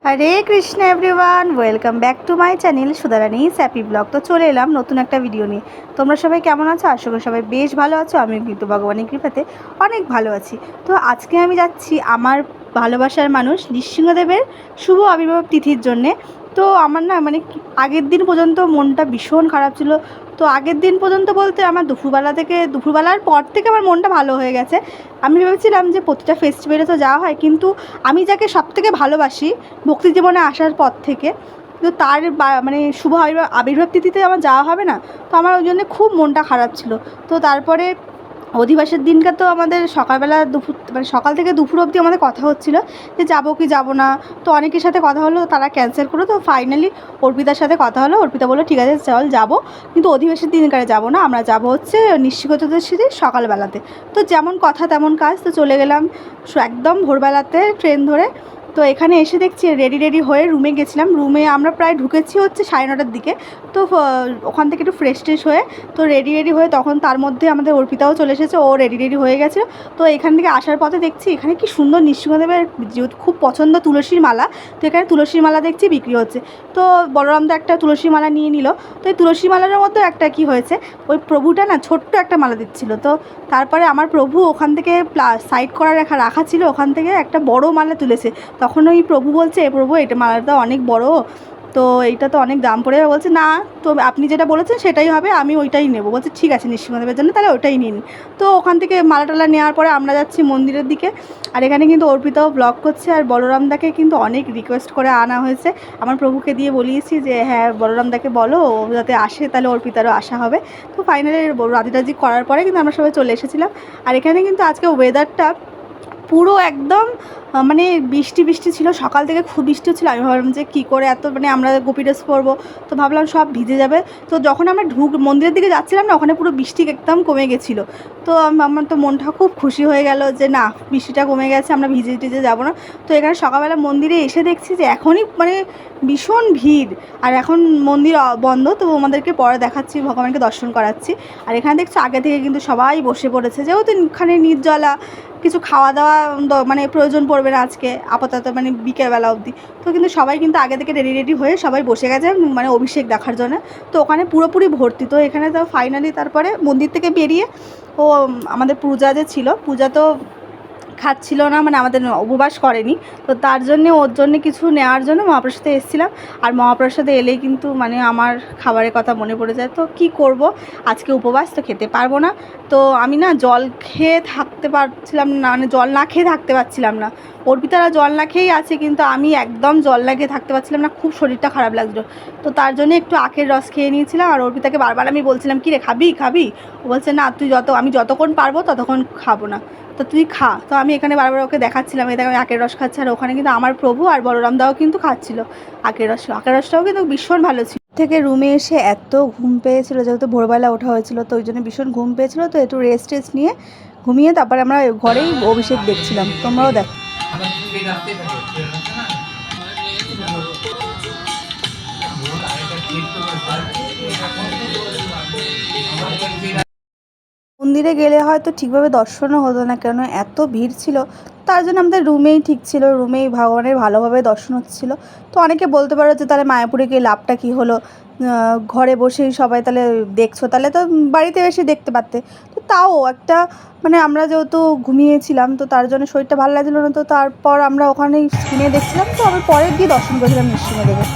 Hare Krishna everyone, welcome back to my channel Sudharani's happy blog. তো চলে এলাম নতুন একটা ভিডিও নিয়ে। তোমরা সবাই কেমন আছো? আশা করি সবাই বেশ ভালো আছো। আমি কিন্তু ভগবানের কৃপাতে অনেক ভালো আছি। তো আজকে আমি যাচ্ছি আমার ভালোবাসার মানুষ নৃসিংহদেবের শুভ আবির্ভাব তিথির জন্যে। তো আমার না আগের দিন পর্যন্ত মনটা ভীষণ খারাপ ছিল। তো আগের দিন পর্যন্ত বলতে আমার দুপুরবেলার পর থেকে আমার মনটা ভালো হয়ে গেছে। আমি ভেবেছিলাম যে প্রতিটা ফেস্টিভ্যালে তো যাওয়া হয়, কিন্তু আমি যাকে সবথেকে ভালোবাসি ভক্তি জীবনে আসার পর থেকে, তো তার শুভ আবির্ভাব তিথিতে আমার যাওয়া হবে না। তো আমার ওই জন্যে খুব মনটা খারাপ ছিল। তো তারপরে অধিবাসের দিনকে তো আমাদের সকালবেলা সকাল থেকে দুপুর অবধি আমাদের কথা হচ্ছিলো যে যাবো কি যাবো না। তো অনেকের সাথে কথা হলো, তারা ক্যান্সেল করলো। তো ফাইনালি অর্পিতার সাথে কথা হলো। অর্পিতা বললো ঠিক আছে চল যাবো, কিন্তু অধিবাসের দিনকারে যাবো না, আমরা যাবো হচ্ছে নৃসিংহ চতুর্দশীর সকালবেলাতে। তো যেমন কথা তেমন কাজ, তো চলে গেলাম একদম ভোরবেলাতে ট্রেন ধরে। তো এখানে এসে দেখছি রেডি হয়ে রুমে গেছিলাম। রুমে আমরা প্রায় ঢুকেছি হচ্ছে 9:30টার দিকে। তো ওখান থেকে একটু ফ্রেশ হয়ে তো রেডি হয়ে তখন তার মধ্যে আমাদের অর্পিতাও চলে এসেছে, ও রেডি হয়ে গেছে। তো এখান থেকে আসার পথে দেখছি এখানে কি সুন্দর নৃসিংহদেবের যেহেতু খুব পছন্দ তুলসীর মালা, তো এখানে তুলসীর মালা দেখছি বিক্রি হচ্ছে। তো বলরামদা একটা তুলসী মালা নিয়ে নিল। তো এই তুলসী মালার মধ্যে একটা কি হয়েছে, ওই প্রভুটা না ছোট্ট একটা মালা দিচ্ছিল। তো তারপরে আমার প্রভু ওখান থেকে সাইড করা রাখা ছিল, ওখান থেকে একটা বড় মালা তুলেছে। তখন ওই প্রভু বলছে, প্রভু এটা মালাটা অনেক বড়, তো এইটা তো অনেক দাম পড়ে যাবে। বলছে না, তো আপনি যেটা বলেছেন সেটাই হবে, আমি ওইটাই নেবো। বলছে ঠিক আছে নৃসিংহদেবের জন্য তাহলে ওইটাই নিন। তো ওখান থেকে মালা নেওয়ার পরে আমরা যাচ্ছি মন্দিরের দিকে। আর এখানে কিন্তু অর্পিতাও ব্লগ করছে, আর বলরামদাকে কিন্তু অনেক রিকোয়েস্ট করে আনা হয়েছে। আমার প্রভুকে দিয়ে বলিয়েছি যে হ্যাঁ বলরামদাকে বলো ও যাতে আসে, তাহলে অর্পিতারও আসা হবে। তো ফাইনালি রাজি করার পরে কিন্তু আমরা সবাই চলে এসেছিলাম। আর এখানে কিন্তু আজকে ওয়েদারটা পুরো একদম বৃষ্টি ছিল, সকাল থেকে খুব বৃষ্টি হচ্ছিলো। আমি ভাবলাম যে কী করে এত আমরা গোপী ড্রেস পরবো, তো ভাবলাম সব ভিজে যাবে। তো যখন আমরা মন্দিরের দিকে যাচ্ছিলাম না, ওখানে পুরো বৃষ্টি একদম কমে গেছিলো। তো আমার তো মনটা খুব খুশি হয়ে গেল যে না বৃষ্টিটা কমে গেছে, আমরা ভিজে যাবো না। তো এখানে সকালবেলা মন্দিরে এসে দেখছি যে এখনই ভীষণ ভিড়, আর এখন মন্দির বন্ধ। তো আমাদেরকে পরে দেখাচ্ছি, ভগবানকে দর্শন করাচ্ছি। আর এখানে দেখছি আগে থেকে কিন্তু সবাই বসে পড়েছে, যেহেতু এখানে নির্জলা কিছু খাওয়া দাওয়া প্রয়োজন পড়বে না আজকে আপাতত বিকেলবেলা অবধি। তো কিন্তু সবাই কিন্তু আগে থেকে রেডি হয়ে সবাই বসে গেছে অভিষেক দেখার জন্য। তো ওখানে পুরোপুরি ভর্তি। তো এখানে তো ফাইনালি তারপরে মন্দির থেকে বেরিয়ে ও আমাদের পূজা যে ছিল, পূজা তো খাচ্ছিল না, আমাদের উপবাস করেনি। তো তার জন্যে ওর জন্যে কিছু নেওয়ার জন্য মহাপ্রসাদে এসেছিলাম। আর মহাপ্রসাদে এলেই কিন্তু আমার খাবারের কথা মনে পড়ে যায়। তো কি করব, আজকে উপবাস তো খেতে পারবো না। তো আমি না জল খেয়ে থাকতে পারছিলাম না, জল না খেয়ে থাকতে পারছিলাম না। অর্পিতারা জল না খেয়েই আছে, কিন্তু আমি একদম জল না খেয়ে থাকতে পারছিলাম না, খুব শরীরটা খারাপ লাগছিলো। তো তার জন্য একটু আখের রস খেয়ে নিয়েছিলাম। আর অর্পিতাকে বারবার আমি বলছিলাম কি রে খাবি, ও বলছে না আমি যতক্ষণ পারবো ততক্ষণ খাবো না, তো তুই খা। তো আমি এখানে বারবার ওকে দেখাচ্ছিলাম, এই দেখো আমি আখের রস খাচ্ছি। আর ওখানে কিন্তু আমার প্রভু আর বলরামদাও কিন্তু খাচ্ছিল আখের রসটাও কিন্তু ভীষণ ভালো ছিল। থেকে রুমে এসে এত ঘুম পেয়েছিল, যেহেতু ভোরবেলা ওঠা হয়েছিল, তো ওই জন্য ভীষণ ঘুম পেয়েছিল। তো একটু রেস্ট নিয়ে ঘুমিয়ে তারপরে আমরা ঘরেই অভিষেক দেখছিলাম। তোমরাও দেখো। মন্দিরে গেলে হয়তো ঠিকভাবে দর্শনও হতো না, কেন এত ভিড় ছিল। তার জন্য আমাদের রুমেই ঠিক ছিল, রুমেই ভগবানের ভালোভাবে দর্শন হচ্ছিলো। তো অনেকে বলতে পারো যে তাহলে মায়াপুরে গিয়ে লাভটা কী হলো, ঘরে বসেই সবাই তাহলে দেখছো, তাহলে তো বাড়িতে এসে দেখতে পারতে। তো তাও একটা আমরা যেহেতু ঘুমিয়েছিলাম, তো তার জন্য শরীরটা ভালো লাগছিলো না। তো তারপর আমরা ওখানেই স্ক্রিনে দেখছিলাম। তো আমি পরে গিয়ে দর্শন করেছিলাম নৃসিংহদেবের।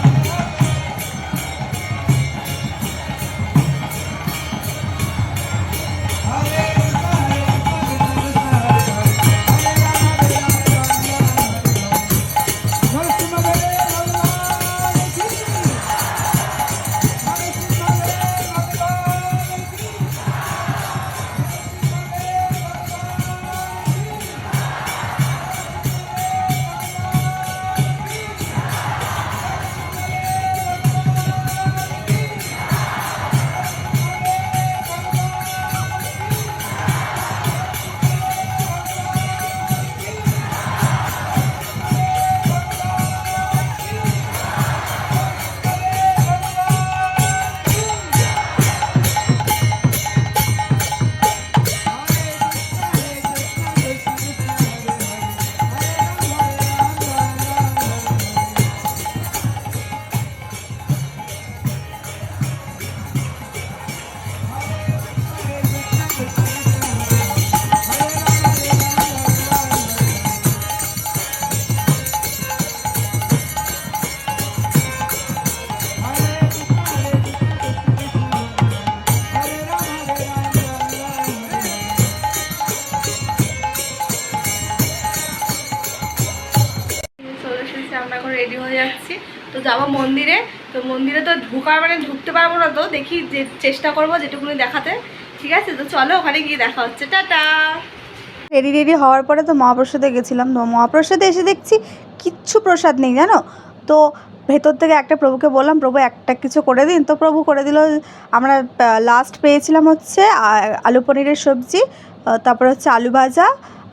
এখন রেডি হয়ে যাচ্ছি, তো যাবো মন্দিরে। তো মন্দিরে তো ঢুকতে পারবো না, তো দেখি যে চেষ্টা করবো যেটুকুনি দেখাতে। ঠিক আছে, তো চলো ওখানে গিয়ে দেখা হচ্ছে, টাটা। রেডি হওয়ার পরে তো মহাপ্রসাদে গেছিলাম। তো মহাপ্রসাদে এসে দেখছি কিচ্ছু প্রসাদ নেই জানো। তো ভেতর থেকে একটা প্রভুকে বললাম, প্রভু একটা কিছু করে দিন। তো প্রভু করে দিল। আমরা লাস্ট পেয়েছিলাম হচ্ছে আলু পনিরের সবজি, তারপরে হচ্ছে আলু ভাজা,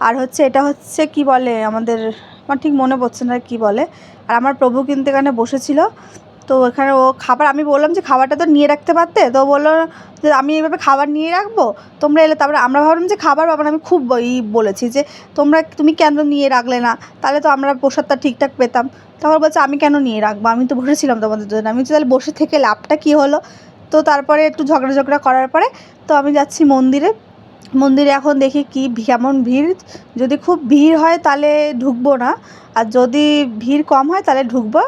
আর হচ্ছে এটা হচ্ছে কি বলে আমাদের, আমার ঠিক মনে পড়ছে না কি বলে। আর আমার প্রভু কিন্তু এখানে বসেছিল। তো এখানে ও খাবার, আমি বললাম যে খাবারটা তো নিয়ে রাখতে পারতে। তো বললো যে আমি এইভাবে খাবার নিয়ে রাখবো, তোমরা এলে। তারপরে আমরা ভাবলাম যে খাবার পাবো না। আমি খুব বলেছি যে তুমি কেন নিয়ে রাখলে না, তাহলে তো আমরা প্রসাদটা ঠিকঠাক পেতাম। তখন বলছে আমি কেন নিয়ে রাখবো, আমি তো বসেছিলাম তোমাদের জন্য। আমি তাহলে বসে থেকে লাভটা কী হলো। তো তারপরে একটু ঝগড়া করার পরে তো আমি যাচ্ছি মন্দিরে। মন্দিরে এখন দেখি কি কেমন ভিড়। যদি খুব ভিড় হয় তাহলে ঢুকবো না, আর যদি ভিড় কম হয় তাহলে ঢুকবো।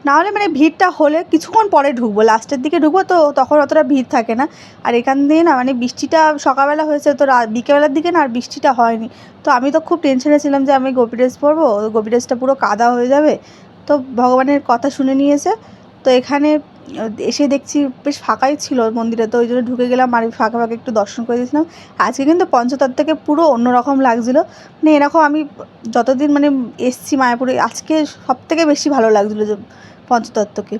নাহলে মানে ভিড়টা হলে কিছুক্ষণ পরে ঢুকবো, লাস্টের দিকে ঢুকবো, তো তখন অতটা ভিড় থাকে না। আর এখান দিয়ে না মানে বৃষ্টিটা সকালবেলা হয়েছে, তো বিকেলবেলার দিকে না আর বৃষ্টিটা হয়নি। তো আমি তো খুব টেনশনে ছিলাম যে আমি গোপী ড্রেস পরবো, গোপী ড্রেসটা পুরো কাদা হয়ে যাবে। তো ভগবানের কথা শুনে নিয়েছে। তো এখানে এসে দেখছি বেশ ফাঁকাই ছিল মন্দিরে, তো ওই জন্য ঢুকে গেলাম আর ফাঁকা একটু দর্শন করে দিয়েছিলাম। আজকে কিন্তু পঞ্চতত্ত্বকে পুরো অন্যরকম লাগছিলো। মানে এরকম আমি যতদিন মানে এসছি মায়াপুরে, আজকে সবথেকে বেশি ভালো লাগছিলো যে পঞ্চতত্ত্বকে।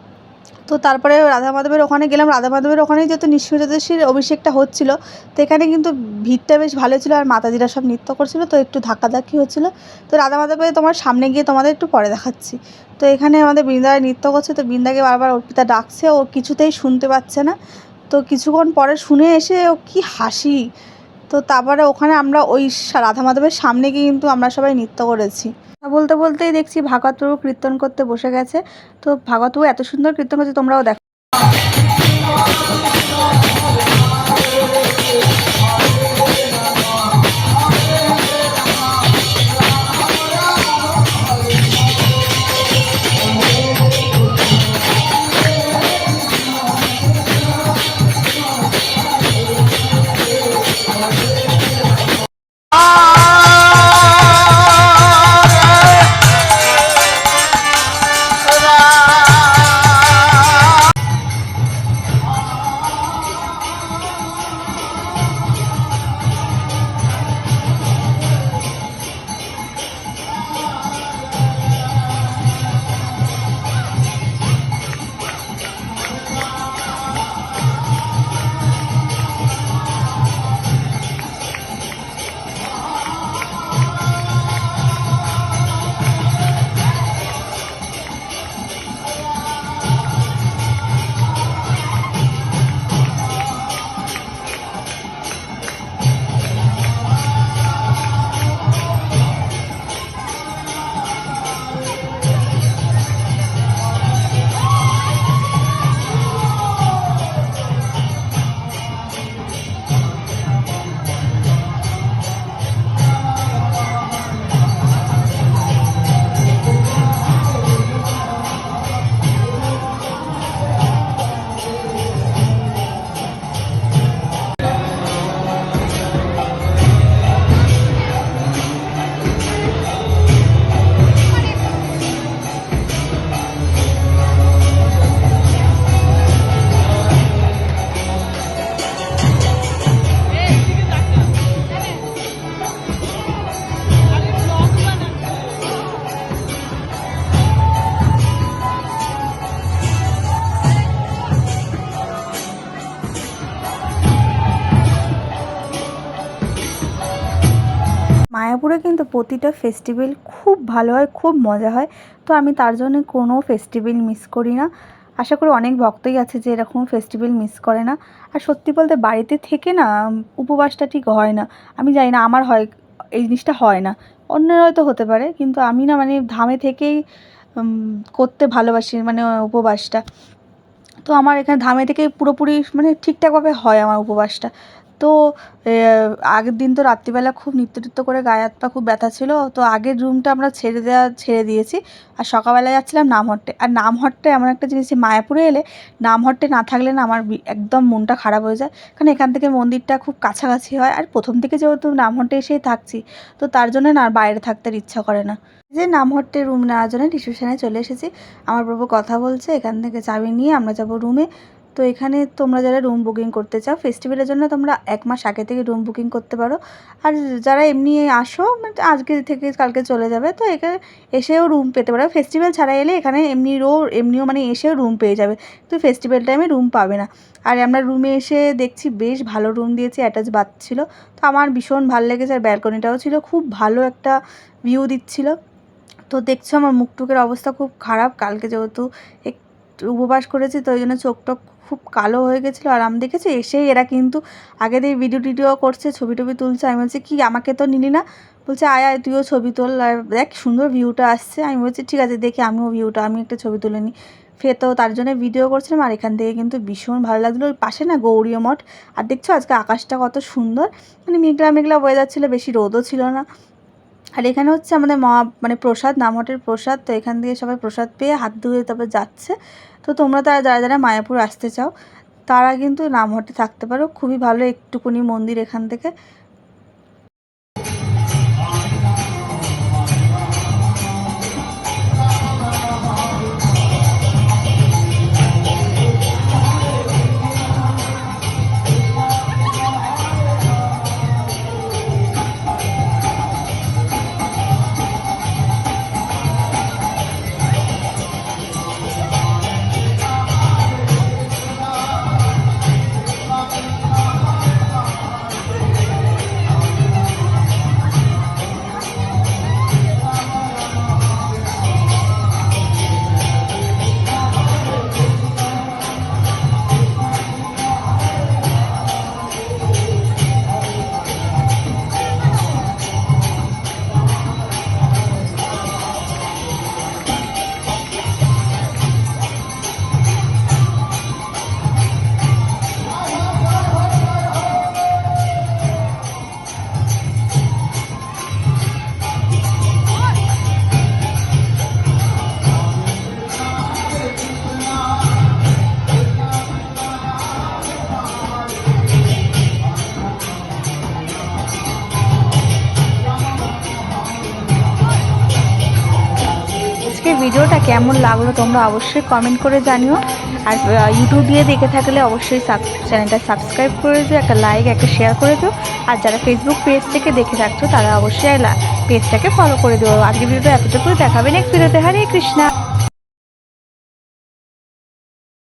তো তারপরে রাধা মাধবের ওখানে গেলাম। রাধা মাধবের ওখানেই যেহেতু নৃসিংহচতুর্দশীর অভিষেকটা হচ্ছিলো, তো এখানে কিন্তু ভিড়টা বেশ ভালো ছিল, আর মাতাজিরা সব নৃত্য করছিলো, তো একটু ধাক্কাধাক্কি হচ্ছিলো। তো রাধা মাধবের তোমার সামনে গিয়ে তোমাদের একটু পরে দেখাচ্ছি। তো এখানে আমাদের বৃন্দায় নৃত্য করছে, তো বৃন্দাকে বারবার অর্পিতা ডাকছে, ও কিছুতেই শুনতে পাচ্ছে না। তো কিছুক্ষণ পরে শুনে এসে ও কি হাসি। তো তারপরে ওখানে আমরা ওই রাধা মাধবের সামনে গিয়ে কিন্তু আমরা সবাই নৃত্য করেছি। বলতে বলতেই দেখছি ভাগবত প্রভু কীর্তন করতে বসে গেছে। তো ভাগবত প্রভু এত সুন্দর কীর্তন করছে, তোমরাও দেখো। মায়াপুরে কিন্তু প্রতিটা ফেস্টিভ্যাল খুব ভালো হয়, খুব মজা হয়। তো আমি তার জন্য কোনো ফেস্টিভ্যাল মিস করি না। আশা করি অনেক ভক্তই আছে যে এরকম ফেস্টিভ্যাল মিস করে না। আর সত্যি বলতে বাড়িতে থেকে না উপবাসটা ঠিক হয় না। আমি জানি না আমার হয়, এই জিনিসটা হয় না। অন্যের হয়তো হতে পারে, কিন্তু আমি না মানে ধামে থেকেই করতে ভালোবাসি মানে উপবাসটা। তো আমার এখানে ধামে থেকেই পুরোপুরি মানে ঠিকঠাকভাবে হয় আমার উপবাসটা। তো আগের দিন তো রাত্রিবেলা খুব নৃত্য করে গায়ে হাত পা খুব ব্যথা ছিল, তো আগের রুমটা আমরা ছেড়ে দিয়েছি। আর সকালবেলা যাচ্ছিলাম নামহট্টে। আর নামহট্টে এমন একটা জিনিস, মায়াপুরে এলে নামহট্টে না থাকলে না আমার একদম মনটা খারাপ হয়ে যায়, কারণ এখান থেকে মন্দিরটা খুব কাছাকাছি হয়। আর প্রথম থেকে যেহেতু নামহট্টে এসেই থাকছি, তো তার জন্য না আর বাইরে থাকতে ইচ্ছা করে না। যে নামহট্টে রুম নেওয়ার জন্য রিসেপশনে চলে এসেছি। আমার বাবু কথা বলছে, এখান থেকে চাবি নিয়ে আমরা যাব রুমে। তো এখানে তোমরা যারা রুম বুকিং করতে চাও ফেস্টিভ্যালের জন্য, তোমরা 1 মাস আগে থেকে রুম বুকিং করতে পারো। আর যারা এমনি আসো, মানে আজকে থেকে কালকে চলে যাবে, তো এখানে এসেও রুম পেতে পারো। ফেস্টিভ্যাল ছাড়া এলে এখানে এমনিও মানে এসেও রুম পেয়ে যাবে, তো ফেস্টিভ্যাল টাইমে রুম পাবে না। আর আমরা রুমে এসে দেখছি বেশ ভালো রুম দিয়েছে, অ্যাটাচ বাথ ছিল। তো আমার ভীষণ ভালো লেগেছে, আর ব্যালকনিটাও ছিল, খুব ভালো একটা ভিউ দিচ্ছিল। তো দেখছো আমার মুখটুকের অবস্থা খুব খারাপ, কালকে যেহেতু একটু উপবাস করেছি, তো ওই জন্য চোখটা খুব কালো হয়ে গেছিলো। আর আমি দেখেছি এসেই এরা কিন্তু আগে দিয়ে ভিডিও করছে, ছবি টবি তুলছে। আমি বলছি কি আমাকে তো নিলি না? বলছে আয় আয় তুইও ছবি তোল, আর দেখ সুন্দর ভিউটা আসছে। আমি বলছি ঠিক আছে দেখি আমিও ভিউটা, আমি একটা ছবি তুলে নিই। ফের তো তার জন্য ভিডিও করছিলাম। আর এখান থেকে কিন্তু ভীষণ ভালো লাগছিলো, ওই পাশে না গৌরীয় মঠ। আর দেখছো আজকে আকাশটা কত সুন্দর, মানে মেঘলা মেঘলা ওয়েদার ছিল, বেশি রোদও ছিল না। আর এখানে হচ্ছে আমাদের মানে প্রসাদ, নামহটের প্রসাদ। তো এখান থেকে সবাই প্রসাদ পেয়ে হাত ধুয়ে তারপর যাচ্ছে। তো তোমরা যারা মায়াপুর আসতে চাও তারা কিন্তু নামহটে থাকতে পারো, খুবই ভালো একটুকুনি মন্দির এখান থেকে। ভিডিওটা কেমন লাগলো তোমরা অবশ্যই কমেন্ট করে জানিও। আর ইউটিউব দিয়ে দেখে থাকলে অবশ্যই চ্যানেলটা সাবস্ক্রাইব করে দিও, একটা লাইক একটা শেয়ার করে দিও। আর যারা ফেসবুক পেজ থেকে দেখে থাকছো তারা অবশ্যই পেজটাকে ফলো করে দিও। আজকের ভিডিওটা এতটুকু, দেখাবে নেক্সট ভিডিওতে। হরে কৃষ্ণা।